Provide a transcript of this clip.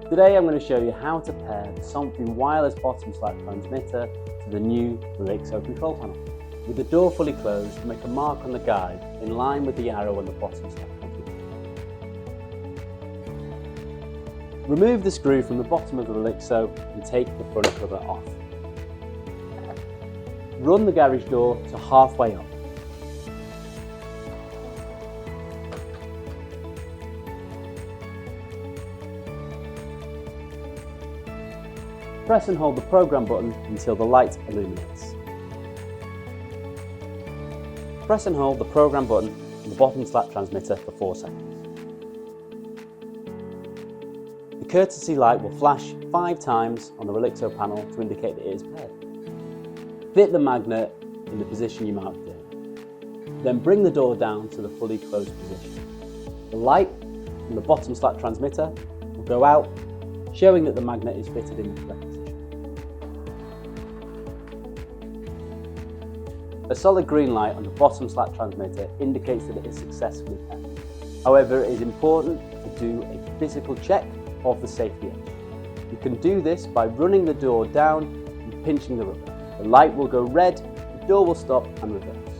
Today I'm going to show you how to pair the Somfy wireless bottom slat transmitter to the new Rollixo control panel. With the door fully closed, make a mark on the guide in line with the arrow on the bottom slat transmitter. Remove the screw from the bottom of the Rollixo and take the front cover off. Run the garage door to halfway up. Press and hold the program button until the light illuminates. Press and hold the program button on the bottom slat transmitter for 4 seconds. The courtesy light will flash 5 times on the Rollixo panel to indicate that it is paired. Fit the magnet in the position you marked in. Then bring the door down to the fully closed position. The light from the bottom slat transmitter will go out, showing that the magnet is fitted in the correct position. A solid green light on the bottom slat transmitter indicates that it is successfully paired. However, it is important to do a physical check of the safety edge. You can do this by running the door down and pinching the rubber. The light will go red, the door will stop and reverse.